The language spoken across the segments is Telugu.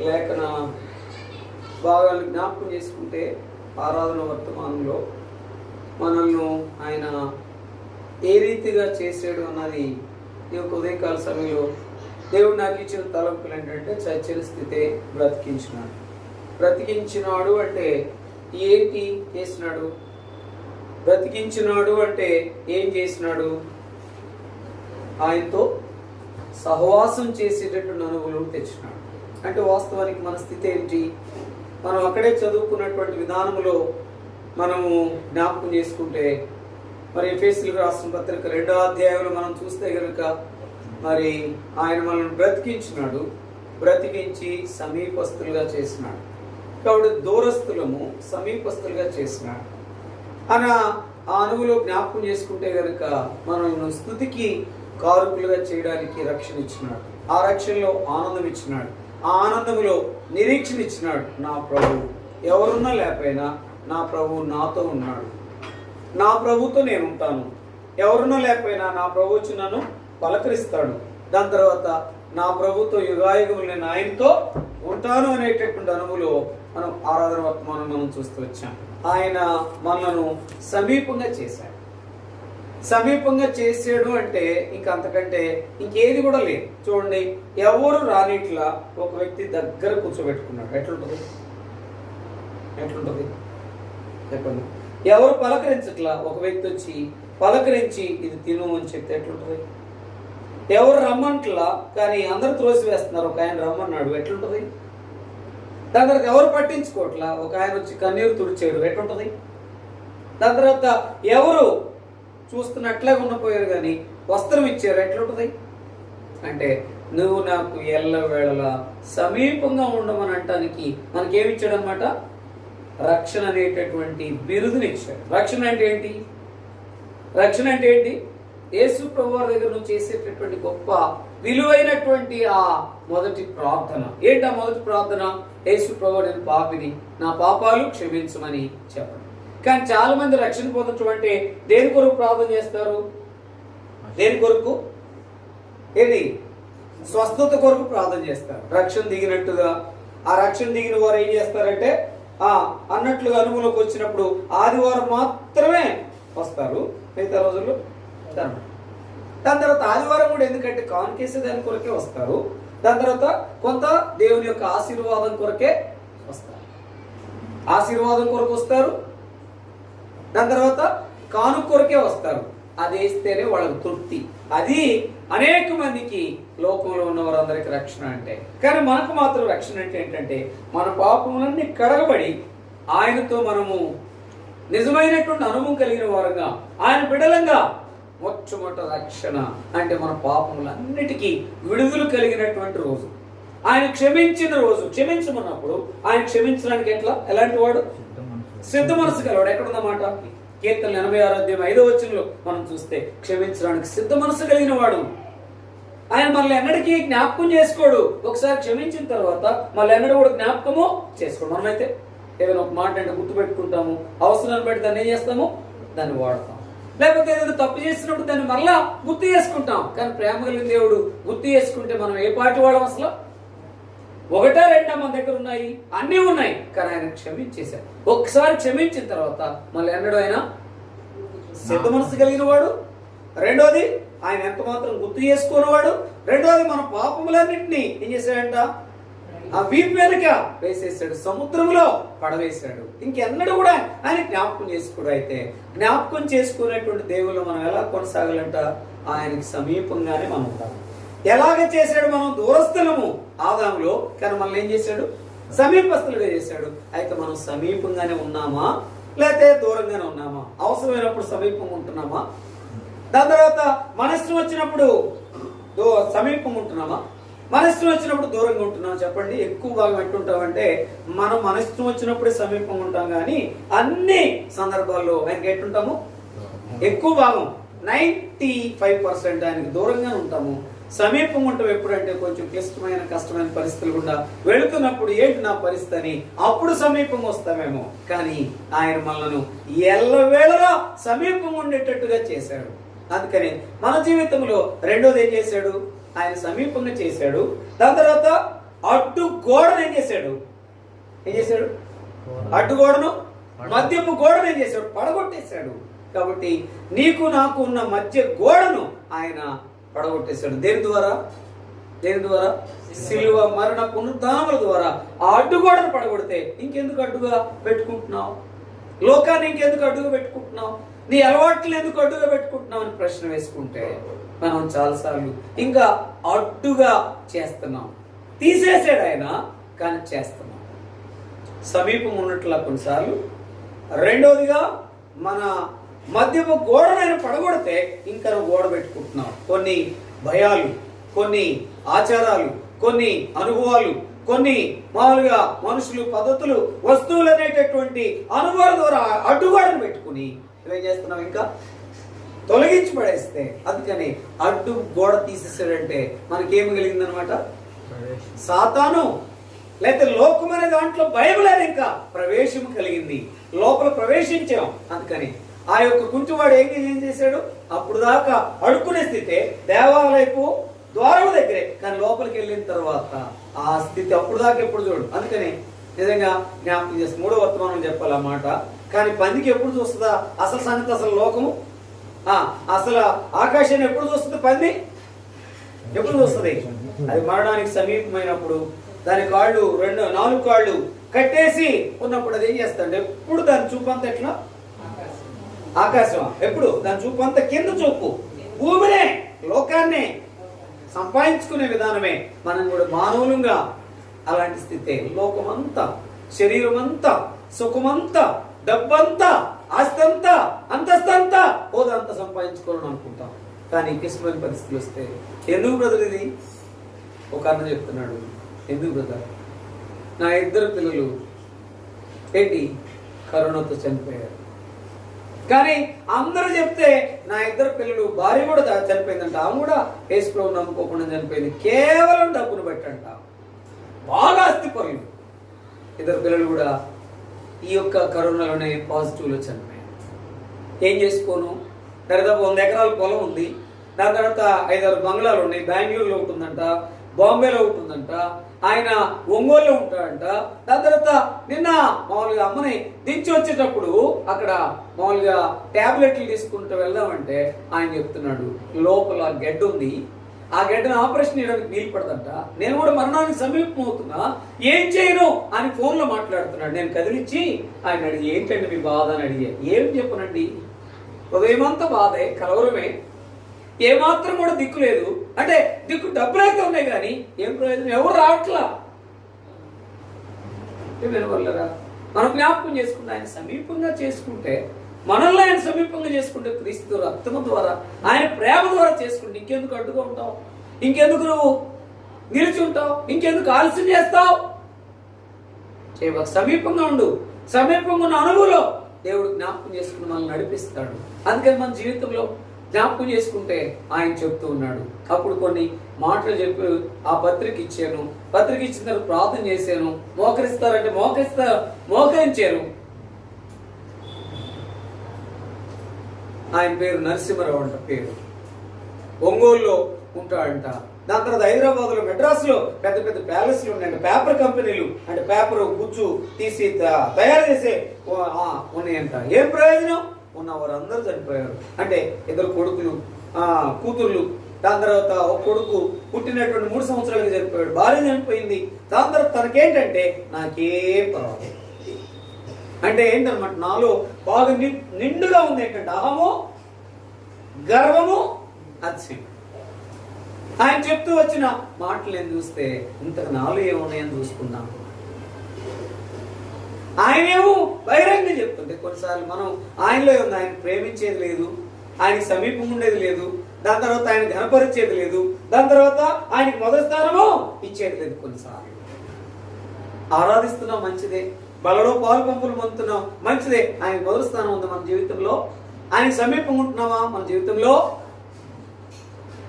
లేఖన భాగాలు జ్ఞాపకం చేసుకుంటే ఆరాధన వర్తమానంలో మనల్ని ఆయన ఏ రీతిగా చేసాడు అన్నది ఈ యొక్క ఉదయకాల సమయంలో దేవుడు నాకు ఇచ్చిన తలంపులు ఏంటంటే చచ్చిన స్థితే బ్రతికించినాడు అంటే ఏంటి చేసినాడు? బ్రతికించినాడు అంటే ఏం చేసినాడు? ఆయనతో సహవాసం చేసేటటువంటి అనుభవం తెచ్చినాడు. అంటే వాస్తవానికి మన స్థితి ఏంటి? మనం అక్కడే చదువుకున్నటువంటి విధానంలో మనము జ్ఞాపకం చేసుకుంటే మరి ఎఫెసీయులకు రాసిన పత్రిక 2వ అధ్యాయంలో మనం చూస్తే కనుక మరి ఆయన మనల్ని బ్రతికించి సమీపస్తులుగా చేసినాడు. కాబట్టి దూరస్తులము సమీపస్తులుగా చేసినాడు అని ఆ అనుభవంలో జ్ఞాపకం చేసుకుంటే కనుక మనల్ని స్తుతికి కారకులుగా చేయడానికి రక్షణ ఇచ్చినాడు. ఆ రక్షణలో ఆనందం ఇచ్చినాడు. ఆ ఆనందంలో నిరీక్షణ ఇచ్చినాడు. నా ప్రభు ఎవరున్నా లేకపోయినా నా ప్రభు నాతో ఉన్నాడు, నా ప్రభుతో నేను ఉంటాను. ఎవరున్నా లేకపోయినా నా ప్రభు వచ్చి నన్ను పలకరిస్తాడు. దాని తర్వాత నా ప్రభుతో యుగాయుగములు నేను ఆయనతో ఉంటాను అనేటటువంటి అనుభవంలో మనం ఆరాధన వర్తమానం మనం చూస్తూ వచ్చాం. ఆయన మనలను సమీపంగా చేసాడు అంటే ఇంక అంతకంటే ఇంకేది కూడా లేదు. చూడండి, ఎవరు రానిట్లా ఒక వ్యక్తి దగ్గర కూర్చోబెట్టుకున్నాడు. ఎట్లుంటుంది చెప్పండి. ఎవరు పలకరించట్లా ఒక వ్యక్తి వచ్చి పలకరించి ఇది తిను అని చెప్తే ఎట్లుంటుంది? ఎవరు రమ్మంట్లా కానీ అందరు త్రోసి వేస్తున్నారు, ఒక ఆయన రమ్మన్నాడు, ఎట్లుంటుంది? దాని తర్వాత ఎవరు పట్టించుకోవట్లా, ఒక ఆయన వచ్చి కన్నీరు తుడిచాడు, ఎట్లుంటుంది? దాని తర్వాత ఎవరు చూస్తున్నట్లే ఉన్నపోయారు కానీ వస్త్రం ఇచ్చారు, ఎట్లుంటుంది? అంటే నువ్వు నాకు ఎల్లవేళలా సమీపంగా ఉండమని అంటానికి మనకేమిచ్చాడు అనమాట? రక్షణ అనేటటువంటి బిరుదునిచ్చాడు. రక్షణ అంటే ఏంటి? యేసు ప్రభువారి దగ్గర నువ్వు చేసేటటువంటి గొప్ప విలువైనటువంటి ఆ మొదటి ప్రార్థన ఏంటి? ఆ మొదటి ప్రార్థన యేసు ప్రభువా నేను పాపిని, నా పాపాలు క్షమించమని చెప్పండి. కానీ చాలా మంది రక్షణ పొందటం అంటే దేని కొరకు ప్రార్థన చేస్తారు? దేని కొరకు? ఏంటి? స్వస్థత కొరకు ప్రార్థన చేస్తారు. రక్షణ దిగినట్టుగా ఆ రక్షణ దిగిన వారు ఏం చేస్తారంటే అన్నట్లుగా అనుభవంలోకి వచ్చినప్పుడు ఆదివారం మాత్రమే వస్తారు, మిగతా రోజుల్లో దాని తర్వాత ఆదివారం కూడా ఎందుకంటే కానుకేసే దాని కొరకే వస్తారు. దాని తర్వాత కొంత దేవుని యొక్క ఆశీర్వాదం కొరకే వస్తారు. ఆశీర్వాదం కొరకు వస్తారు. దాని తర్వాత కానుక కొరకే వస్తారు. అది వేస్తేనే వాళ్ళకి తృప్తి. అది అనేక మందికి లోకంలో ఉన్న వారందరికీ రక్షణ అంటే. కానీ మనకు మాత్రం రక్షణ అంటే ఏంటంటే మన పాపములన్నీ కడగబడి ఆయనతో మనము నిజమైనటువంటి అనుభవం కలిగిన వారంగా ఆయన బిడలంగా మొట్టమొదట రక్షణ అంటే మన పాపములన్నిటికీ విడుదల కలిగినటువంటి రోజు, ఆయన క్షమించిన రోజు. క్షమించమన్నప్పుడు ఆయన క్షమించడానికి ఎలాంటి వాడు? సిద్ధ మనసు గలవాడు. ఎక్కడున్నమాట? కీర్తన 86:5 మనం చూస్తే క్షమించడానికి సిద్ధ మనసు కలిగిన వాడు. ఆయన మనల్ని ఎన్నటికీ జ్ఞాపకం చేసుకోడు. ఒకసారి క్షమించిన తర్వాత మళ్ళీ ఎన్నడూ కూడా జ్ఞాపకము చేసుకోడు. మనమైతే ఏదైనా ఒక మాట అంటే గుర్తు పెట్టుకుంటాము, అవసరాన్ని బట్టి దాన్ని ఏం చేస్తాము? దాన్ని వాడతాం. లేకపోతే ఏదైనా తప్పు చేసినప్పుడు దాన్ని మరలా గుర్తు చేసుకుంటాం. కానీ ప్రేమ కలిగిన దేవుడు గుర్తు చేసుకుంటే మనం ఏ పాటి వాడడం? అసలు ఒకటా రెండా మన దగ్గర ఉన్నాయి, అన్నీ ఉన్నాయి. కానీ ఆయన క్షమించేశారు. ఒకసారి క్షమించిన తర్వాత మళ్ళీ ఎన్నడూ ఆయన సిద్ధ మనసు కలిగిన వాడు. రెండోది ఆయన ఎంత మాత్రం గుర్తు చేసుకునేవాడు. రెండోది మన పాపములన్నింటినీ ఏం చేశాడంట? ఆ వీపు వెనుక వేసేసాడు, సముద్రంలో పడవేశాడు. ఇంకెన్నడూ కూడా ఆయన జ్ఞాపకం చేసుకోడు. అయితే జ్ఞాపకం చేసుకునేటువంటి దేవుళ్ళు మనం ఎలా కొనసాగాలంట? ఆయనకి సమీపంగానే మనం ఉంటాం. ఎలాగ చేశాడు? మనం దూరస్థులము ఆదాములో, కానీ మనల్ని ఏం చేశాడు? సమీపస్తులుగా చేశాడు. అయితే మనం సమీపంగానే ఉన్నామా లేకపోతే దూరంగానే ఉన్నామా? అవసరమైనప్పుడు సమీపంగా ఉంటున్నామా? దాని తర్వాత మన ఇష్టం వచ్చినప్పుడు సమీపంగా ఉంటున్నామా? మన ఇష్టం వచ్చినప్పుడు దూరంగా ఉంటున్నాం? చెప్పండి. ఎక్కువ భాగం ఎట్టుంటామంటే మనం మన ఇష్టం వచ్చినప్పుడే సమీపంగా ఉంటాం, కానీ అన్ని సందర్భాల్లో ఆయనకి ఎట్టుంటాము? ఎక్కువ భాగం 95% ఆయనకి దూరంగానే ఉంటాము. సమీపంగా ఉంటాం ఎప్పుడంటే కొంచెం క్లిష్టమైన కష్టమైన పరిస్థితులు గుండా వెళుతున్నప్పుడు ఏంటి నా పరిస్థితి అని అప్పుడు సమీపంగా వస్తామేమో. కానీ ఆయన మనలను ఎల్లవేళలా సమీపంగా ఉండేటట్టుగా చేశాడు. అందుకని మన జీవితంలో రెండోది ఏం చేశాడు? ఆయన సమీపంగా చేశాడు. దాని తర్వాత అడ్డు గోడను ఏం చేశాడు? అడ్డుగోడను, మధ్యపు గోడను ఏం చేశాడు? పడగొట్టేశాడు. కాబట్టి నీకు నాకు ఉన్న మధ్య గోడను ఆయన పడగొట్టేశాడు. దేని ద్వారా? సిలువ మరణ పునరుద్ధానముల ద్వారా ఆ అడ్డుగోడను పడగొడితే ఇంకెందుకు అడ్డుగా పెట్టుకుంటున్నావు? లోకాన్ని ఇంకెందుకు అడ్డుగా పెట్టుకుంటున్నావు? నీ అలవాట్లు ఎందుకు అడ్డుగా పెట్టుకుంటున్నావు అని ప్రశ్న వేసుకుంటే మనం చాలాసార్లు ఇంకా అడ్డుగా చేస్తున్నాం. తీసేసాడు ఆయన, కానీ చేస్తున్నాం. సమీపం ఉన్నట్లా కొన్నిసార్లు. రెండవదిగా మన మధ్యపు గోడనైనా పడగొడితే ఇంకా గోడ పెట్టుకుంటున్నాం. కొన్ని భయాలు, కొన్ని ఆచారాలు, కొన్ని అనుభవాలు, కొన్ని మామూలుగా మనుషులు, పద్ధతులు, వస్తువులు అనేటటువంటి అనుభవాల ద్వారా అడ్డుగోడను పెట్టుకుని ఏం చేస్తున్నాం? ఇంకా తొలగించి పడేస్తే. అందుకని అడ్డు గోడ తీసేసాడంటే మనకేమి కలిగిందనమాట? సాతాను లేకపోతే లోకం అనే దాంట్లో బైబిల్ అనేది ఇంకా ప్రవేశం కలిగింది. లోపల ప్రవేశించాం. అందుకని ఆ యొక్క కుంటివాడు ఏం చేశాడు? అప్పుడు దాకా అడుక్కునే స్థితే దేవాలయపు ద్వారం దగ్గరే, కానీ లోపలికి వెళ్ళిన తర్వాత ఆ స్థితి అప్పుడు దాకా ఎప్పుడు చూడు. అందుకని నిజంగా జ్ఞాపకం చేసి 3వ వర్తమానం చెప్పాలి ఆ మాట. కానీ పందికి ఎప్పుడు చూస్తుందా అసలు సంగతి? అసలు లోకము అసలు ఆకాశాన్ని ఎప్పుడు చూస్తుంది? పంది ఎప్పుడు చూస్తుంది? అది మరణానికి సమీపమైనప్పుడు దాని కాళ్ళు 4 కాళ్ళు కట్టేసి ఉన్నప్పుడు అది ఏం చేస్తాడు? ఎప్పుడు దాని చూపంతా ఎట్లా? ఆకాశం. ఎప్పుడు దాని చూపంతా కింద చూపు, భూమినే, లోకాన్నే సంపాదించుకునే విధానమే. మనం కూడా మానవులంగా అలాంటి స్థితే. లోకమంతా, శరీరం అంతా, సుఖమంతా, డబ్బంతా, ఆస్తంతా, అంతస్తంతా హోదంతా సంపాదించుకోవాలని అనుకుంటాం. కానీ క్లిష్టమైన పరిస్థితులు వస్తే ఎందుకు బ్రదర్ ఇది? ఒక అన్న చెప్తున్నాడు, ఎందుకు బ్రదర్ నా 2 పిల్లలు కరోనాతో చనిపోయారు. కానీ అందరూ చెప్తే నా 2 పిల్లలు, భార్య కూడా చనిపోయిందంట. ఆమె కూడా యేసుప్రభు నమ్ముకోకుండా చనిపోయింది. కేవలం డబ్బును బట్టంట. బాగా ఆస్తిపరులు. 2 పిల్లలు కూడా ఈ యొక్క కరోనాలోనే పాజిటివ్లో చనిపోయారు. ఏం చేసుకోను? దాదాపు 100 ఎకరాల పొలం ఉంది. దాని తర్వాత 5-6 బంగ్లాలు ఉన్నాయి. బెంగళూరులో ఉంటుందంట, బాంబేలో ఉంటుందంట, ఆయన ఒంగోలులో ఉంటాడంట. దాని తర్వాత నిన్న మామూలుగా అమ్మని దించి వచ్చేటప్పుడు అక్కడ మామూలుగా ట్యాబ్లెట్లు తీసుకుంటూ వెళ్దామంటే ఆయన చెప్తున్నాడు లోపల గడ్డ ఉంది, ఆ గడ్డను ఆపరేషన్ చేయడానికి వీలు పడదంట. నేను కూడా మరణానికి సమీపం అవుతున్నా, ఏం చేయను అని ఫోన్లో మాట్లాడుతున్నాడు. నేను కదిలిచ్చి ఆయన అడిగి ఏంటండి మీ బాధ అని అడిగే. ఏం చెప్పనండి, ఉదయమంతా బాధే, కలవరమే, ఏమాత్రం కూడా దిక్కు లేదు. అంటే దిక్కు డబ్బులైతే ఉన్నాయి కానీ ఏం ప్రయోజనం? ఎవరు రావట్లా. వినవల్లరా మనం జ్ఞాపకం చేసుకుంటే ఆయన సమీపంగా చేసుకుంటే, మనల్ని ఆయన సమీపంగా చేసుకుంటే, క్రీస్తు రక్తము ద్వారా, ఆయన ప్రేమ ద్వారా చేసుకుంటే ఇంకెందుకు అడ్డుగా ఉంటావు? ఇంకెందుకు నువ్వు నిలిచి ఉంటావు? ఇంకెందుకు ఆలస్యం చేస్తావు? సమీపంగా ఉండు. సమీపంగా ఉన్న అనుభవంలో దేవుడు జ్ఞాపకం చేసుకుని మనల్ని నడిపిస్తాడు. అందుకని మన జీవితంలో జ్ఞాపకం చేసుకుంటే ఆయన చెప్తూ ఉన్నాడు. అప్పుడు కొన్ని మాటలు చెప్పి ఆ పత్రిక ఇచ్చాను. పత్రిక ఇచ్చిన తర్వాత ప్రార్థన చేశాను. మోకరిస్తారంటే మోకరించారు. ఆయన పేరు నరసింహరావు అంట. పేరు ఒంగోలులో ఉంటాడంట. దాని తర్వాత హైదరాబాద్లో, మెడ్రాస్లో పెద్ద పెద్ద ప్యాలెస్లు ఉన్నాయంట. పేపర్ కంపెనీలు అంటే పేపర్ గుచ్చు తీసి తయారు చేసే ఉన్నాయంట. ఏం ప్రయోజనం? ఉన్న వారందరూ చనిపోయారు. అంటే 2 కొడుకులు, కూతుర్లు. దాని తర్వాత ఒక కొడుకు పుట్టినటువంటి 3 సంవత్సరాలకి చనిపోయాడు. భార్య చనిపోయింది. దాని తర్వాత తనకేంటంటే నాకేం పర్వాలేదు అంటే ఏంటనమాట, నాలో బాగా నిండుగా ఉంది. ఏంటంటే అహము, గర్వము, అతిశయం. ఆయన చెప్తూ వచ్చిన మాటలు నేను చూస్తే ఇంతకు నాలో ఏమున్నాయని చూసుకున్నాను. ఆయనేమో బహిరంగంగా చెప్తుంటే కొన్నిసార్లు మనం ఆయనలో ఉంది, ఆయన ప్రేమించేది లేదు, ఆయనకి సమీపం ఉండేది లేదు, దాని తర్వాత ఆయన ఘనపరిచేది లేదు, దాని తర్వాత ఆయనకి మొదటి స్థానము ఇచ్చేది లేదు. కొన్నిసార్లు ఆరాధిస్తున్నాం, మంచిదే, బలలో పాలు పంపులు పొందుతున్నాం, మంచిదే. ఆయన మొదటి స్థానం ఉంది మన జీవితంలో. ఆయనకి సమీపం ఉంటున్నామా మన జీవితంలో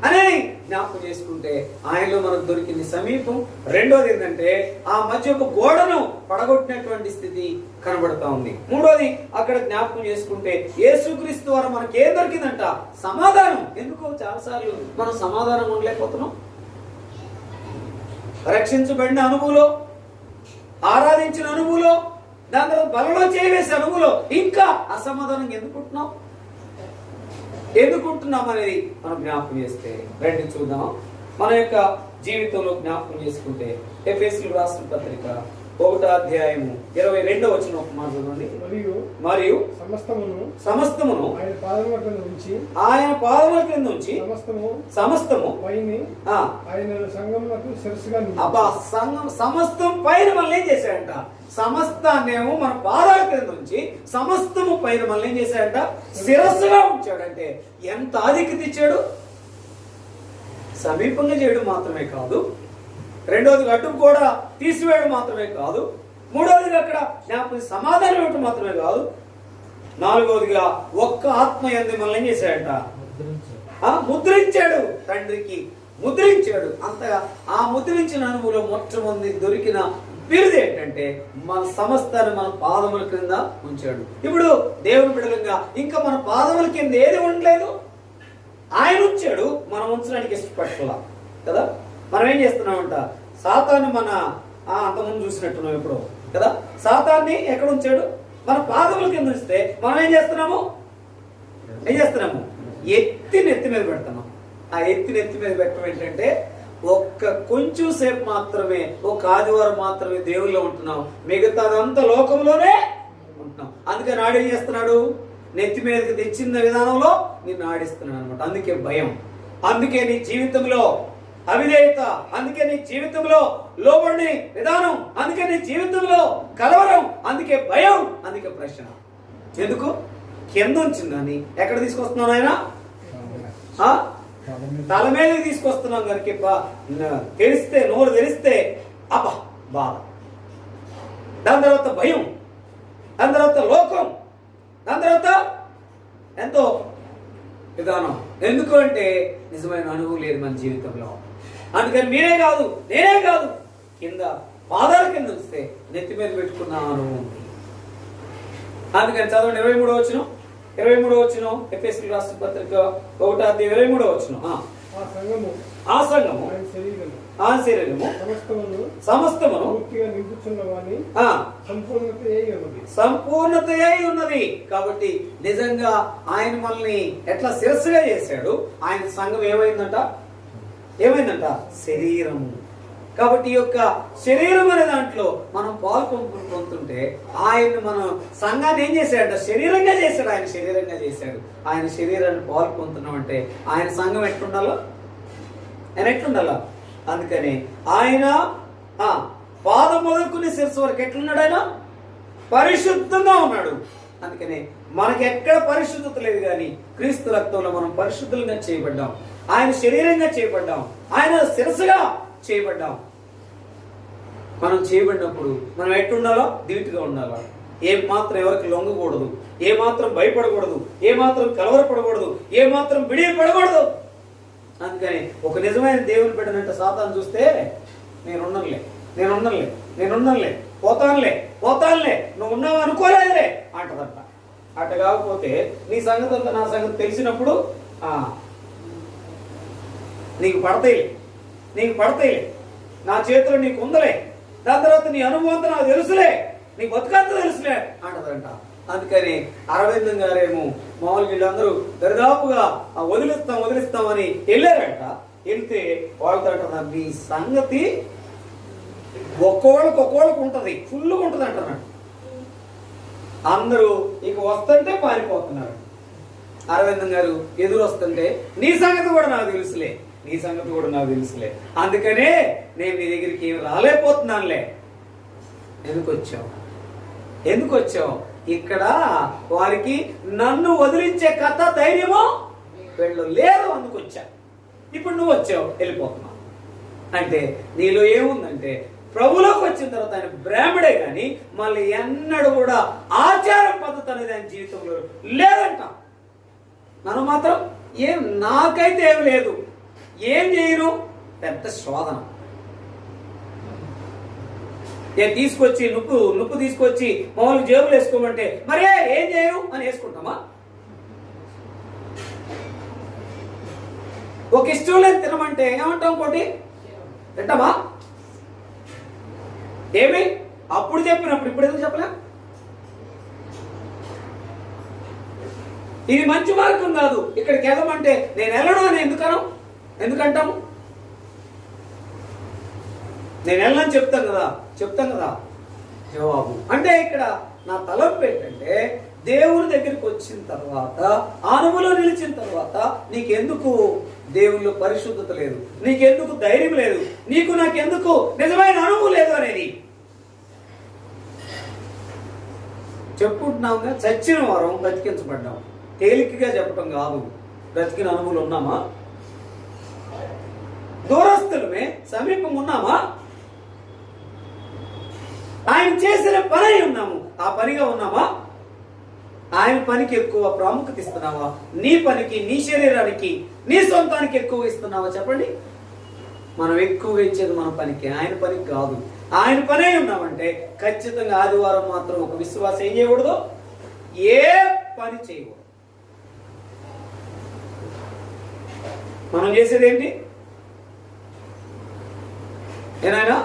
అని జ్ఞాపకం చేసుకుంటే ఆయనలో మనకు దొరికింది సమీపం. రెండోది ఏంటంటే ఆ మధ్య ఒక గోడను పడగొట్టినటువంటి స్థితి కనబడతా ఉంది. మూడోది అక్కడ జ్ఞాపకం చేసుకుంటే యేసుక్రీస్తు ద్వారా మనకి ఏం దొరికిందంట? సమాధానం. ఎందుకో చాలాసార్లు మనం సమాధానం ఉండలేకపోతున్నాం. రక్షించబడిన అనుభవంలో, ఆరాధించిన అనుభవంలో, దాని తర్వాత బలలో చేయవేసే అనుభవంలో ఇంకా అసమాధానంగా ఎందుకుంటున్నాం అనేది మనం జ్ఞాపకం చేస్తే రండి చూద్దాం. మన యొక్క జీవితంలో జ్ఞాపకం చేసుకుంటే ఎఫెసీయులకు రాసిన పత్రిక 1వ అధ్యాయము 22వ వచనం ఒక మాట చదవండి. మరియు సమస్తమును ఆయన పాదముల క్రింద ఉంచి సమస్తము సమస్తం పైన మనల్ని ఏం చేశాడంట? సమస్తాన్నేమో మన పాదాల క్రింద ఉంచి సమస్తము పైన మనల్ని ఏం చేశాడంట? శిరస్సుగా ఉంచాడంటే ఎంత ఆధిక్యత ఇచ్చాడు! సమీపంగా చేయడం మాత్రమే కాదు, రెండోదిగా అడ్డు కూడా తీసివేయడం మాత్రమే కాదు, మూడోదిగా అక్కడ జ్ఞాపకం సమాధానం ఇవ్వడం మాత్రమే కాదు, నాలుగోదిగా ఒక్క ఆత్మ యందు మనల్ని ఏం చేశాడంట? ముద్రించాడు. తండ్రికి ముద్రించాడు. అంతగా ఆ ముద్రించిన అనుభవంలో మొట్టమొదటి దొరికిన బిరుదు ఏంటంటే మన సమస్తాన్ని మన పాదముల క్రింద ఉంచాడు. ఇప్పుడు దేవుని బిడ్డలంగా ఇంకా మన పాదముల కింద ఏది ఉండలేదు, ఆయన ఉంచాడు. మనం ఉంచడానికి ఇష్టపడాల కదా. మనం ఏం చేస్తున్నామంట? సాతాన్ని మన అంతకుముందు చూసినట్టున్నాం ఎప్పుడు కదా. సాతాన్ని ఎక్కడ ఉంచాడు? మన పాదముల కింద ఉంచితే మనం ఏం చేస్తున్నాము? ఎత్తి నెత్తి మీద పెడుతున్నాం. ఆ ఎత్తి నెత్తి మీద పెట్టడం ఏంటంటే ఒక్క కొంచెం సేపు మాత్రమే, ఒక ఆదివారం మాత్రమే దేవుల్లో ఉంటున్నాం, మిగతాదంతా లోకంలోనే ఉంటున్నాం. అందుకని ఆడేం చేస్తున్నాడు? నెత్తి మీదకి తెచ్చిన విధానంలో నిన్ను ఆడిస్తున్నాడు అనమాట. అందుకే భయం, అందుకే నీ జీవితంలో అవిధేయత, అందుకే నీ జీవితంలో లోబడి విధానం, అందుకే నీ జీవితంలో కలవరం, అందుకే భయం, అందుకే ప్రశ్న. ఎందుకు? కింద ఉంచిందని ఎక్కడ తీసుకొస్తున్నాను ఆయన? తల మీదకి తీసుకొస్తున్నాం కనుక తెలిస్తే, నోరు తెలిస్తే అబ్బా బాధ, దాని తర్వాత భయం, దాని తర్వాత లోకం, దాని తర్వాత ఎంతో విధానం. ఎందుకు అంటే నిజమైన అనుభవం లేదు మన జీవితంలో. అందుకని నేనే కాదు కింద పాదాల కింద వస్తే నెత్తి మీద పెట్టుకున్న అనుభవం ఉంది. అందుకని చదవండి 23వ వచనం ఎఫెసీయులకు రాసిన పత్రిక 1వ అధ్యాయం 23వ వచనం. ఆ సంఘము ఆ శరీరము సమస్తమును సంపూర్ణత అయి ఉన్నది. కాబట్టి నిజంగా ఆయన మనల్ని ఎట్లా శిరస్సుగా చేశాడు, ఆయన సంఘం ఏమైందంట? శరీరము. కాబట్టి ఈ యొక్క శరీరం అనే దాంట్లో మనం పొందుతుంటే ఆయన మన సంఘాన్ని ఏం చేశాడంట? శరీరంగా చేశాడు. ఆయన శరీరంగా చేశాడు. ఆయన శరీరాన్ని పొందుతున్నాం అంటే ఆయన సంఘం ఎట్లుండాలో? ఆయన ఎట్లుండాలా? అందుకని ఆయన పాదం మొదలుకునే శిరస్సు వరకు ఎట్లున్నాడు? ఆయన పరిశుద్ధంగా ఉన్నాడు. అందుకని మనకి ఎక్కడ పరిశుద్ధత లేదు, కానీ క్రీస్తు రక్తంలో మనం పరిశుద్ధంగా చేయబడ్డాం, ఆయన శరీరంగా చేయబడ్డాం, ఆయన శిరస్సుగా చేయబడ్డాం. మనం చేయబడినప్పుడు మనం ఎట్టుండాలో? ధీటుగా ఉండాలా. ఏ మాత్రం ఎవరికి లొంగకూడదు, ఏ మాత్రం భయపడకూడదు, ఏ మాత్రం కలవరపడకూడదు, ఏ మాత్రం బిడియపడకూడదు. అందుకని ఒక నిజమైన దేవుని బిడ్డనంటే సాతాను చూస్తే నేనున్నలే పోతానులే నువ్వు ఉన్నావు అనుకోలేదులే అంటదంట. అట్ట కాకపోతే నీ సంగతి అంతా నా సంగతి తెలిసినప్పుడు నీకు పడతాయిలే నా చేతిలో నీకు ఉందలే, దాని తర్వాత నీ అనుభవం అంతా నాకు తెలుసులే, నీ బతుకంతా తెలుసులే అంటదంట. అందుకని అరవిందం గారేమో మామూలు వీళ్ళందరూ దరిదాపుగా వదిలిస్తామని వెళ్ళారంట. వెళ్తే వాళ్ళతో అంటున్నారు, నీ సంగతి ఒక్కోళ్ళకి ఉంటది, ఫుల్గా ఉంటది అంటున్నాడు. అందరూ ఇక వస్తుంటే పారిపోతున్నారు. అరవిందం గారు ఎదురు వస్తుంటే నీ సంగతి కూడా నాకు తెలుసులే, అందుకనే నేను నీ దగ్గరికి ఏమి రాలేకపోతున్నానులే. ఎందుకు వచ్చావు? ఇక్కడ వారికి నన్ను వదిలించే కథ ధైర్యమో వీళ్ళు లేదు, అందుకు వచ్చా. ఇప్పుడు నువ్వు వచ్చావు, వెళ్ళిపోతున్నావు. అంటే నీలో ఏముందంటే ప్రభులోకి వచ్చిన తర్వాత ఆయన బ్రాహ్మడే కానీ మళ్ళీ ఎన్నడూ కూడా ఆచార పద్ధతి అనేది ఆయన జీవితంలో లేదంట. మనం మాత్రం నాకైతే ఏం లేదు, ఏం చేయను, పెద్ద శోధన. తీసుకొచ్చి నుప్పు తీసుకొచ్చి మామూలుగా జేబులు వేసుకోమంటే మరే ఏం చేయను అని వేసుకుంటామా? ఒక ఇష్టం లేదు తినమంటే ఏమంటాం? ఇంకోటి తింటామా? ఏమి అప్పుడు చెప్పినప్పుడు ఇప్పుడు ఎందుకు చెప్పలే? ఇది మంచి మార్గం కాదు, ఇక్కడికి వెళ్ళమంటే నేను వెళ్ళను అని ఎందుకంటాము? నేను వెళ్ళని చెప్తాం కదా జవాబు. అంటే ఇక్కడ నా తలంపు ఏంటంటే, దేవుని దగ్గరికి వచ్చిన తర్వాత, అనుభవంలో నిలిచిన తర్వాత నీకెందుకు దేవుళ్ళు పరిశుద్ధత లేదు, నీకెందుకు ధైర్యం లేదు, నాకెందుకు నిజమైన అనుభవం లేదు అనేది చెప్పుకుంటున్నాంగా. చచ్చిన వారం బ్రతికించబడ్డాం, తేలికగా చెప్పటం కాదు. బ్రతికిన అనుభవం ఉన్నామా? దూరస్తులమే, సమీపం ఉన్నామా? ఆయన చేసిన పని ఉన్నాము, ఆ పనిగా ఉన్నామా? ఆయన పనికి ఎక్కువ ప్రాముఖ్యత ఇస్తున్నావా? నీ పనికి, నీ శరీరానికి, నీ సొంతానికి ఎక్కువ ఇస్తున్నావా? చెప్పండి. మనం ఎక్కువగా ఇచ్చేది మన పనికి, ఆయన పనికి కాదు. ఆయన పనే ఉన్నామంటే ఖచ్చితంగా ఆదివారం మాత్రం ఒక విశ్వాసం ఏం చేయకూడదు, ఏ పని చేయకూడదు. మనం చేసేది ఏంటి? ఏనాయనా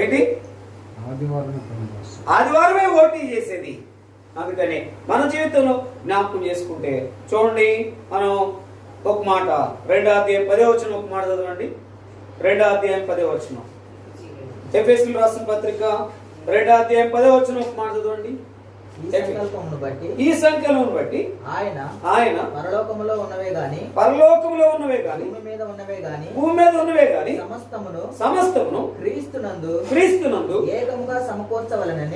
ఏంటి? ఆదివారమే ఓటీ చేసేది. అందుకని మన జీవితంలో జ్ఞాపకం చేసుకుంటే చూడండి, మనం ఒక మాట 2వ అధ్యాయం 10వ వచనం ఒక మాట చదవండి. 2వ అధ్యాయం 10వ వచనం, ఎఫెసీయులకు రాసిన పత్రిక 2వ అధ్యాయం 10వ వచనం ఒక మాట చదవండి. ఈ సంకల్పమును బట్టి ఆయన పరలోకములో ఉన్నవే గాని భూమి మీద ఉన్నవే గాని సమస్తమును క్రీస్తునందు ఏకముగా సమకూర్చవలనని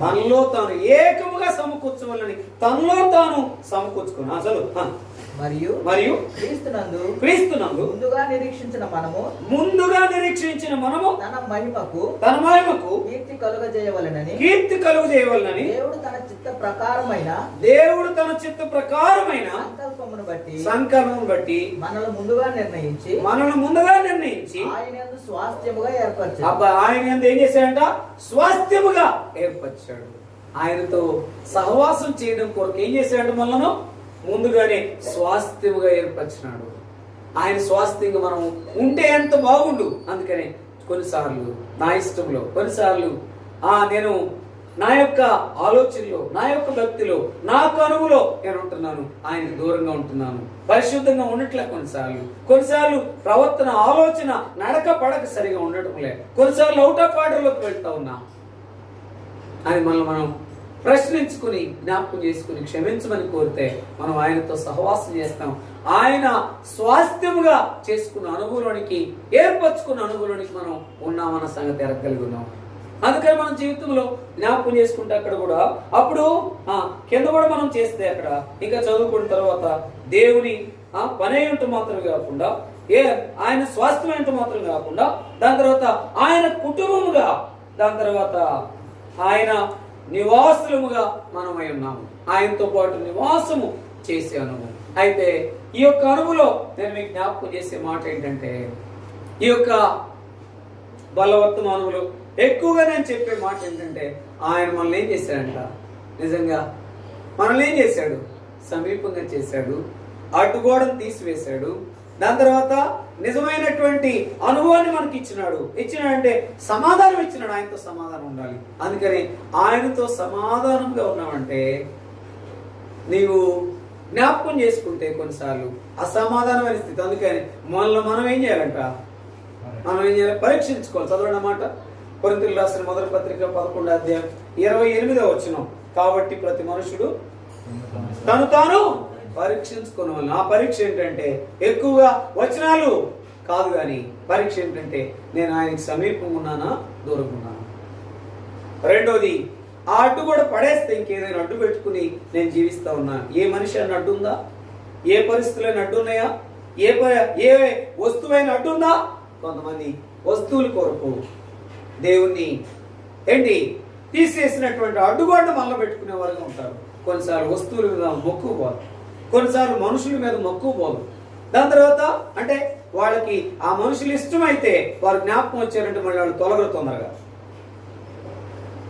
తనలో తాను ఏకముగా సమకూర్చవలనని తనలో తాను సమకూర్చుకుని అసలు మరియు క్రీస్తునందు ముందుగా నిరీక్షించిన మనము తన మహిమకు కీర్తి కలుగజేయవలెనని దేవుడు తన చిత్త ప్రకారమైన సంకల్పమును బట్టి మనల్ని ముందుగా నిర్ణయించి ఆయన యందు స్వాస్థ్యముగా ఏర్పరిచాడు. ఆయన యందు ఏం చేశాడంట? స్వాస్థ్యముగా ఏర్పరిచాడు. ఆయనతో సహవాసం చేయడం కొరకు ఏం చేశాడంట? మనలను ముందుగానే స్వాస్థ్యముగా ఏర్పరిచినాడు. ఆయన స్వాస్థ్యంగా మనం ఉంటే ఎంత బాగుండు. అందుకని కొన్నిసార్లు నా ఇష్టంలో, కొన్నిసార్లు నేను నా యొక్క ఆలోచనలో, నా యొక్క భక్తిలో, నాకు అనువులో నేను ఉంటున్నాను, ఆయనకు దూరంగా ఉంటున్నాను, పరిశుద్ధంగా ఉండట్లే. కొన్నిసార్లు ప్రవర్తన, ఆలోచన, నడక పడక సరిగా ఉండటం లేదు. కొన్నిసార్లు అవుట్ ఆఫ్ ఆర్డర్లోకి వెళ్తా ఉన్నా. అది మనం ప్రశ్నించుకుని, జ్ఞాపకం చేసుకుని, క్షమించమని కోరితే మనం ఆయనతో సహవాసం చేస్తాం. ఆయన స్వాస్థ్యముగా చేసుకున్న అనుభవంలోనికి, ఏర్పరచుకున్న అనుభవంలోనికి మనం ఉన్నామన్న సంగతి ఎరగలిగి ఉన్నాం. అందుకని మన జీవితంలో జ్ఞాపకం చేసుకుంటే అక్కడ కూడా, అప్పుడు కింద కూడా మనం చేస్తే అక్కడ ఇంకా చదువుకున్న తర్వాత దేవుని పని ఏంటో మాత్రం కాకుండా, ఆయన స్వాస్థ్యం ఏంటో మాత్రం కాకుండా, దాని తర్వాత ఆయన కుటుంబముగా, దాని తర్వాత ఆయన నివాసులముగా మనమై ఉన్నాము. ఆయనతో పాటు నివాసము చేసే అనుభవం. అయితే ఈ యొక్క అనుభవంలో నేను మీకు జ్ఞాపకం చేసే మాట ఏంటంటే, ఈ యొక్క బలవర్తమానంలో ఎక్కువగా నేను చెప్పే మాట ఏంటంటే, ఆయన మనల్ని ఏం చేశాడంట? నిజంగా మనల్ని ఏం చేశాడు? సమీపంగా చేశాడు, అడ్డుగోడను తీసివేశాడు. దాని తర్వాత నిజమైనటువంటి అనుభవాన్ని మనకి ఇచ్చినాడంటే సమాధానం ఇచ్చినాడు. ఆయనతో సమాధానం ఉండాలి. అందుకని ఆయనతో సమాధానంగా ఉన్నామంటే, నీవు జ్ఞాపకం చేసుకుంటే కొన్నిసార్లు అసమాధానమైన స్థితి. అందుకని మనం ఏం చేయాలంట? పరీక్షించుకోవాలి. చదవనమాట కొరింథీయులకు రాసిన మొదటి పత్రిక 11వ అధ్యాయం 28వ వచనం. కాబట్టి ప్రతి మనుషుడు తాను పరీక్షించుకోవాలి. ఆ పరీక్ష ఏంటంటే ఎక్కువగా వచనాలు కాదు, కానీ పరీక్ష ఏంటంటే నేను ఆయనకి సమీపంగా ఉన్నానా, దూరంగా ఉన్నానా. రెండోది, ఆ అడ్డు కూడా పడేస్తే ఇంకేదైనా అడ్డు పెట్టుకుని నేను జీవిస్తా ఉన్నా. ఏ మనిషి అని అడ్డు ఉందా? ఏ పరిస్థితులైన అడ్డు ఉన్నాయా? ఏ వస్తువైన అడ్డు ఉందా? కొంతమంది వస్తువుల కొరకు దేవుణ్ణి తీసేసినటువంటి అడ్డుగోడ మళ్ళీ పెట్టుకునే వారుగా ఉంటారు. కొన్నిసార్లు వస్తువుల మీద మొక్కువ పోదు, కొన్నిసార్లు మనుషుల మీద మొక్కువ పోదు. దాని తర్వాత అంటే వాళ్ళకి ఆ మనుషులు ఇష్టమైతే వారు జ్ఞాపకం వచ్చారంటే మళ్ళీ వాళ్ళు తొలగరు తొందరగా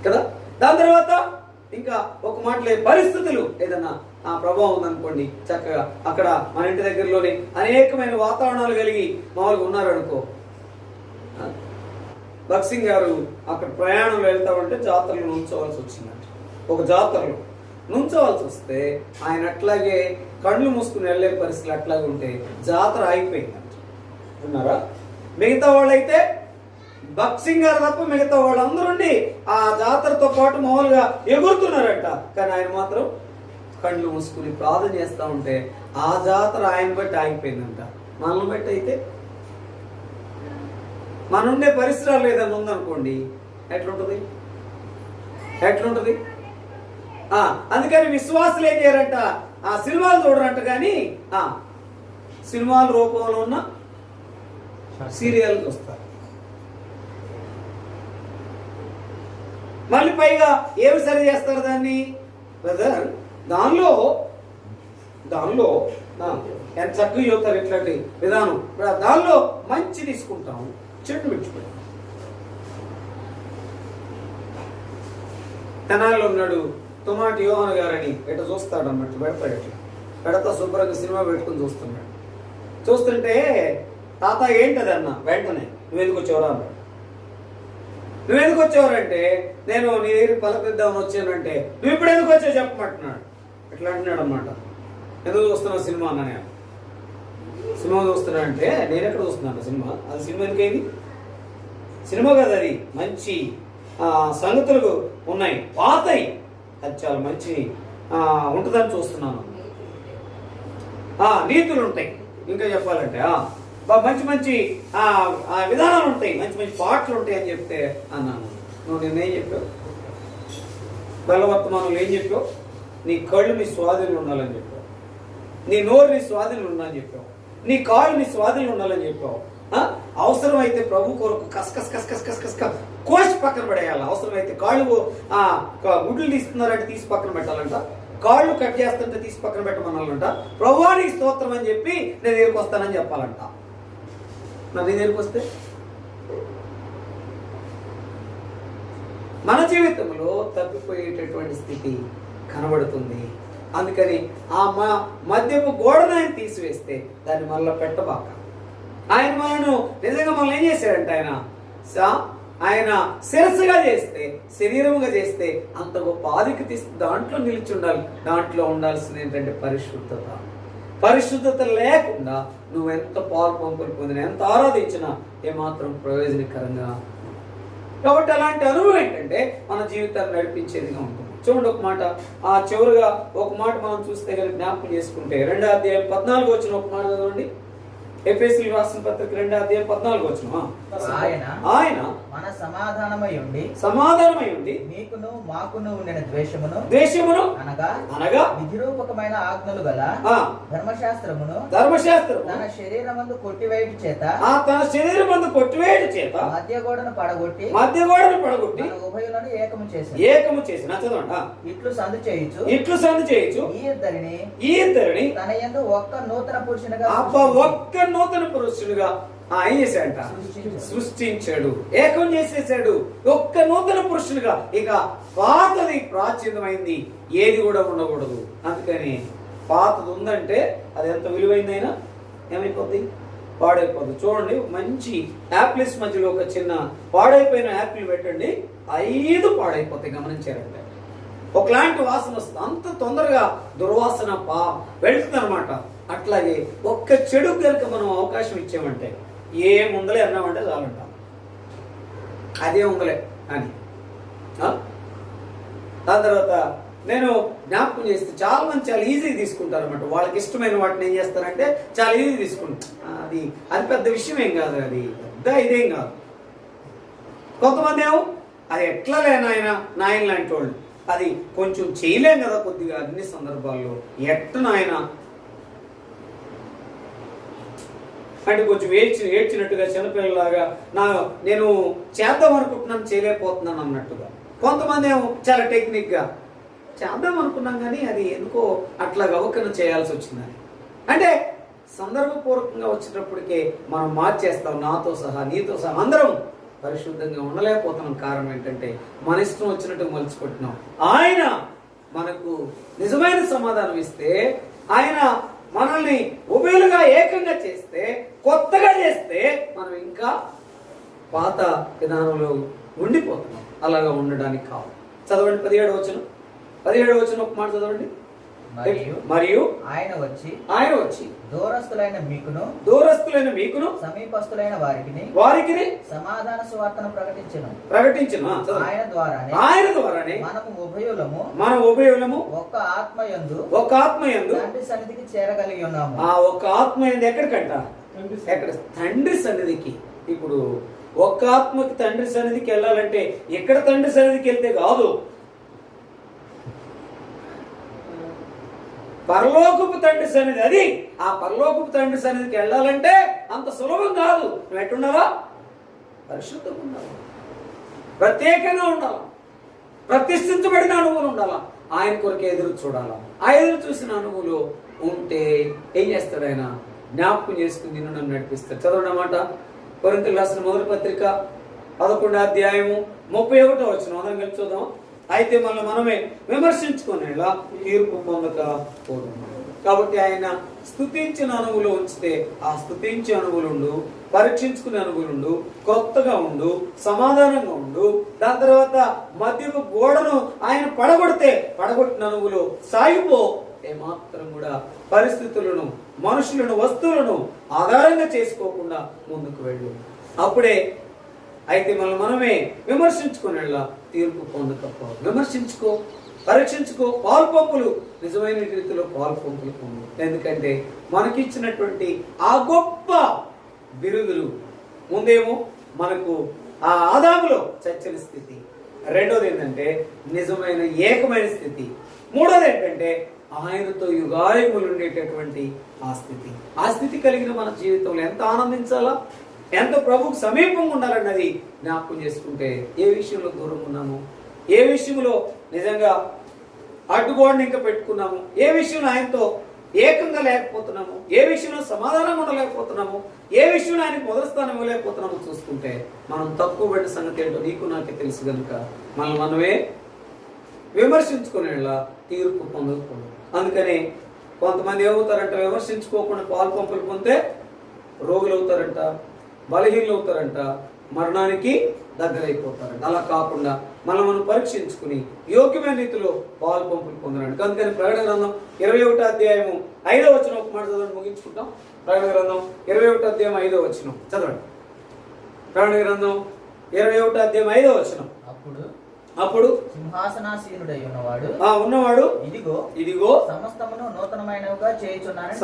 కదా. దాని తర్వాత ఇంకా ఒక మాటలే పరిస్థితులు ఏదన్నా ప్రభావం ఉందనుకోండి, చక్కగా అక్కడ మన ఇంటి దగ్గరలోనే అనేకమైన వాతావరణాలు కలిగి మామూలుగా ఉన్నారనుకో, భక్సింగ్ గారు అక్కడ ప్రయాణంలో వెళ్తా ఉంటే జాతరలో నుంచోవలసి వచ్చిందంట. ఒక జాతరలో నుంచోవలసి వస్తే ఆయన అట్లాగే కళ్ళు మూసుకుని వెళ్ళే పరిస్థితులు అట్లాగే ఉంటే జాతర ఆగిపోయిందంట. ఉన్నారా? మిగతా వాళ్ళైతే భక్సింగ్ గారు తప్ప మిగతా వాళ్ళందరూ ఆ జాతరతో పాటు మామూలుగా ఎగురుతున్నారంట. కానీ ఆయన మాత్రం కళ్ళు మూసుకుని ప్రార్థన చేస్తూ ఉంటే ఆ జాతర ఆయన బట్టి ఆగిపోయిందంట. మనల్ని బట్టి అయితే మన ఉండే పరిసరాలు ఏదైనా ఉందనుకోండి, ఎట్లుంటుంది? అందుకని విశ్వాసులు ఏం చేయరంట, ఆ సినిమాలు చూడరంట. కానీ సినిమాల రూపంలో ఉన్న సీరియల్ చూస్తారు. మళ్ళీ పైగా ఏమి సరి చేస్తారు దాన్ని? బ్రదర్, దానిలో ఎంత చక్కగా చెబుతారు ఇట్లాంటి విధానం. దానిలో మంచి తీసుకుంటాం, చెట్టు విడిచిపెడతాం. తెనాల్లో ఉన్నాడు తుమాటి యోహన్ గారని, ఎట్లా చూస్తాడు అన్నట్టు పెడతాడు. ఎట్లా పెడతా శుభ్రంగా సినిమా పెట్టుకుని చూస్తున్నాడు. చూస్తుంటే తాత ఏంటది అన్న, వెంటనే నువ్వెందుకు వచ్చేవరా అన్నాడు. నువ్వెందుకు వచ్చేవారంటే, నేను నీ దగ్గర పలకరిద్దామని వచ్చానంటే, నువ్వు ఇప్పుడు ఎందుకు వచ్చావు చెప్పమంటున్నాడు. ఎట్లా అంటున్నాడు అన్నమాట. ఎందుకు చూస్తున్నావు సినిమా అన్న. నేను సినిమా చూస్తున్నా అంటే, నేను ఎక్కడ చూస్తున్నాను సినిమా? అది సినిమా ఎందుకైంది? సినిమా కదా, అది మంచి సంగతులు ఉన్నాయి, పాతయి, అది చాలా మంచి ఉంటుందని చూస్తున్నాను. నీతులు ఉంటాయి, ఇంకా చెప్పాలంటే మంచి మంచి విధానాలు ఉంటాయి, మంచి మంచి పాటలు ఉంటాయి అని చెప్తే అన్నాను. నువ్వు నిన్నేం చెప్పావు? బలవర్తమానంలో ఏం చెప్పావు? నీ కళ్ళు నీ స్వాధీనంలో ఉండాలని చెప్పావు, నీ నోరు నీ స్వాధీనంలో ఉండాలని చెప్పావు, నీ కాళ్ళు నీ స్వాధీనంలో ఉండాలని చెప్పావు. అవసరమైతే ప్రభు కొరకు కస్ కోసి పక్కన పడేయాలి. అవసరమైతే కాళ్ళు గుడ్లు తీస్తున్నారంటే తీసి పక్కన పెట్టాలంట, కాళ్ళు కట్ చేస్తుంటే తీసి పక్కన పెట్టమనాలంట. ప్రభువానికి స్తోత్రం అని చెప్పి నేను దగ్గరికి వస్తానని చెప్పాలంట. నీ దగ్గరికి వస్తే మన జీవితంలో తప్పిపోయేటటువంటి స్థితి కనబడుతుంది. అందుకని ఆ మద్యపు గోడను ఆయన తీసివేస్తే దాన్ని మళ్ళీ పెట్టబాక. ఆయన మనను నిజంగా మనల్ని ఏం చేశాడంటే, ఆయన శిరస్సుగా చేస్తే, శరీరముగా చేస్తే అంత గొప్ప ఆధిక్యత తీస్తే దాంట్లో నిలిచి ఉండాలి. దాంట్లో ఉండాల్సింది ఏంటంటే పరిశుద్ధత. పరిశుద్ధత లేకుండా నువ్వెంత పాలు పంపులు పొందినా, ఎంత ఆరాధించినా ఏమాత్రం ప్రయోజనకరంగా. కాబట్టి అలాంటి అనుభవం ఏంటంటే మన జీవితాన్ని నడిపించేదిగా ఉంటుంది. చూడండి, ఒక మాట చివరిగా ఒక మాట మనం చూస్తే కనుక జ్ఞాపకం చేసుకుంటే 2వ అధ్యాయం 14 వచ్చిన ఒక మాట చదవండి. ఎఫెసీయులకు రాసిన పత్రిక 2వ అధ్యాయం 14 వచనం. ఆయన మన సమాధానమై ఉండి మీకును మాకును ఉండిన ద్వేషమును అనగా విధిరూపకమైన ఆజ్ఞలు గల ధర్మశాస్త్రమును తన శరీరమందు కొట్టివేయుట చేత మధ్యగోడను పడగొట్టి ఉభయులను ఏకము చేసి చదవండి. ఇట్లు సందు చేయుచు ఈ ఇద్దరిని తన యందు ఒక్క నూతన పురుషునిగా ఏం చేశాడంట? సృష్టించాడు, ఏకం చేసేసాడు, ఒక్క నూతన పురుషునిగా. ఇక పాతది ప్రాచీనమైంది ఏది కూడా ఉండకూడదు. అందుకని పాతది ఉందంటే అది ఎంత విలువైందైనా ఏమైపోద్ది? పాడైపోద్ది. చూడండి, మంచి యాపిల్స్ మధ్యలో ఒక చిన్న పాడైపోయిన యాపిల్ పెట్టండి, 5 పాడైపోతాయి. గమనించారంటే ఒకలాంటి వాసన వస్తుంది, అంత తొందరగా దుర్వాసన వెళుతుంది అనమాట. అట్లాగే ఒక్క చెడు కనుక మనం అవకాశం ఇచ్చామంటే ఏముందలే అన్నామంటే చాలంట, అదే ఉందలే అని. దాని తర్వాత నేను జ్ఞాపకం చేస్తే చాలా మంది చాలా ఈజీగా తీసుకుంటారు అనమాట. వాళ్ళకి ఇష్టమైన వాటిని ఏం చేస్తారంటే చాలా ఈజీ తీసుకుంటారు. అది పెద్ద విషయం ఏం కాదు, అది పెద్ద ఇదేం కాదు. కొంతమంది ఏమో అది ఎట్లా నాయన లాంటి వాళ్ళు అది కొంచెం చేయలేం కదా కొద్దిగా అన్ని సందర్భాల్లో. నాయన అంటే కొంచెం ఏడ్చినట్టుగా చిన్నపిల్లలాగా నేను చేద్దాం అనుకుంటున్నాను చేయలేకపోతున్నాను అన్నట్టుగా. కొంతమంది ఏమో చాలా టెక్నిక్గా చేద్దాం అనుకున్నాం కానీ అది ఎందుకో అట్లా గవకన చేయాల్సి వచ్చిందని. అంటే సందర్భపూర్వకంగా వచ్చేటప్పటికే మనం మార్చేస్తాం. నాతో సహా నీతో సహా అందరం పరిశుద్ధంగా ఉండలేకపోతున్నాం. కారణం ఏంటంటే మన ఇష్టం వచ్చినట్టు మలుచుకుంటున్నాం. ఆయన మనకు నిజమైన సమాధానం ఇస్తే, ఆయన మనల్ని ఉభయులుగా ఏకంగా చేస్తే, కొత్తగా చేస్తే మనం ఇంకా పాత విధానంలో ఉండిపోతున్నాం. అలాగా ఉండడానికి కావాలి. చదవండి 17వ వచనం. 17వ వచనం ఒక మాట చదవండి. మరియు ఆయన వచ్చి దూరస్తులైన మీకును సమీపస్తులైన వారికి సమాధాన సువార్తను ప్రకటించును. ఆయన ద్వారానే మనము ఉభయులము ఒక్క ఆత్మయందు తండ్రి సన్నిధికి చేరగలిగి ఉన్నాము. ఆ ఒక్క ఆత్మయందు ఎక్కడికంట? ఎక్కడ? తండ్రి సన్నిధికి. ఇప్పుడు ఒక్క ఆత్మకి తండ్రి సన్నిధికి వెళ్ళాలంటే ఎక్కడ తండ్రి సన్నిధికి వెళ్తే కాదు, పరలోకపు తండ్రి సన్నిధి. అది ఆ పరలోకపు తండ్రి సన్నిధికి వెళ్ళాలంటే అంత సులభం కాదు. నువ్వు ఎట్టుండాలా? పరిశుద్ధంగా ఉండాలి, ప్రత్యేకంగా ఉండాలా, ప్రతిష్ఠించబడిన అనుభవం ఉండాలా, ఆయన కొరకు ఎదురు చూడాలా. ఆ ఎదురు చూసిన అనుభవం ఉంటే ఏం చేస్తాడు ఆయన? జ్ఞాపకం చేసుకుని నిన్ను నన్ను నడిపిస్తాడు. చదవండి అన్నమాట. కొరింథీయులకు రాసిన మొదటి పత్రిక 11వ అధ్యాయము 31వ వచనం. అందరం కలిసి చూద్దాం. అయితే మనమే విమర్శించుకునేలా తీర్పు పొందకపోదు. కాబట్టి ఆయన స్తుతించిన అనుభవం ఉంచితే ఆ స్తుతించే అనుభవులుండు, పరీక్షించుకునే అనుభవులుండు, కొత్తగా ఉండు, సమాధానంగా ఉండు. దాని తర్వాత మధ్యకు గోడను ఆయన పడగొట్టిన అనుభవులు సాగిపో. ఏమాత్రం కూడా పరిస్థితులను, మనుషులను, వస్తువులను ఆధారంగా చేసుకోకుండా ముందుకు వెళ్ళు. అప్పుడే అయితే మనమే విమర్శించుకునేలా తీర్పు పొందకపో. విమర్శించుకో, పరీక్షించుకో, పాల్పంపులు నిజమైన రీతిలో పాల్పంపులు పొందు. ఎందుకంటే మనకిచ్చినటువంటి ఆ గొప్ప బిరుదులు ముందేమో మనకు ఆ ఆదాములో చచ్చిన స్థితి, రెండోది ఏంటంటే నిజమైన ఏకమైన స్థితి, మూడోది ఏంటంటే ఆయనతో యుగాయుగులు ఉండేటటువంటి ఆ స్థితి. ఆ స్థితి కలిగిన మన జీవితంలో ఎంత ఆనందించాలా, ఎంత ప్రభుకు సమీపంగా ఉండాలన్నది జ్ఞాపకం చేసుకుంటే ఏ విషయంలో దూరంగా ఉన్నాము, ఏ విషయంలో నిజంగా అడ్డుగోడని ఇంకా పెట్టుకున్నాము, ఏ విషయంలో ఆయనతో ఏకంగా లేకపోతున్నాము, ఏ విషయంలో సమాధానం ఉండలేకపోతున్నాము, ఏ విషయంలో ఆయనకు మొదటి స్థానం ఇవ్వలేకపోతున్నామో చూసుకుంటే మనం తక్కువ పడిన సంగతి ఏంటో నీకు నాకే తెలుసు కనుక మనమే విమర్శించుకునేలా తీర్పు పొందకూడదు. అందుకని కొంతమంది ఏమవుతారంట? విమర్శించుకోకుండా పాలు పంపులు పొందితే రోగులు అవుతారంట, బలహీనలు అవుతారంట, మరణానికి దగ్గరైపోతారంట. అలా కాకుండా మనం పరీక్షించుకుని యోగ్యమైన రీతిలో పాలు పంపులు పొందడానికి. అందుకని ప్రకటన గ్రంథం 21వ అధ్యాయము 5వ వచనం ఒక మాట చదవండి, ముగించుకుంటాం. ప్రకటన గ్రంథం 21వ అధ్యాయం 5వ వచనం చదవండి. ప్రకటన గ్రంథం 21వ అధ్యాయం 5వ వచనం. అప్పుడు సింహాసనాసీనుడై ఉన్నవాడు ఇదిగో సమస్తమును నూతనమైనవిగా చేయుచున్నానని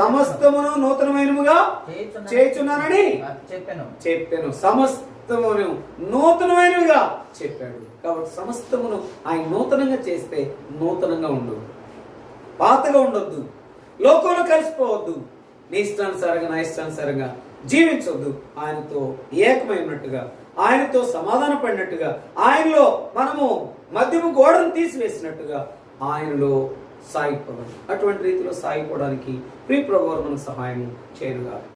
చెప్పాను. సమస్తమును నూతనమైనవిగా చెప్పాడు. కాబట్టి సమస్తమును ఆయన నూతనంగా చేస్తే నూతనంగా ఉండు, పాతగా ఉండొద్దు, లోకంలో కలిసిపోవద్దు, నీ ఇష్టానుసారంగా నా ఇష్టానుసారంగా జీవించొద్దు. ఆయనతో ఏకమైనట్టుగా, ఆయనతో సమాధాన పడినట్టుగా, ఆయనలో మనము మధ్యము గోడను తీసివేసినట్టుగా ఆయనలో సాగిపోవాలి. అటువంటి రీతిలో సాగిపోవడానికి ప్రియ ప్రభువు మనకు సహాయం చేయనుగా.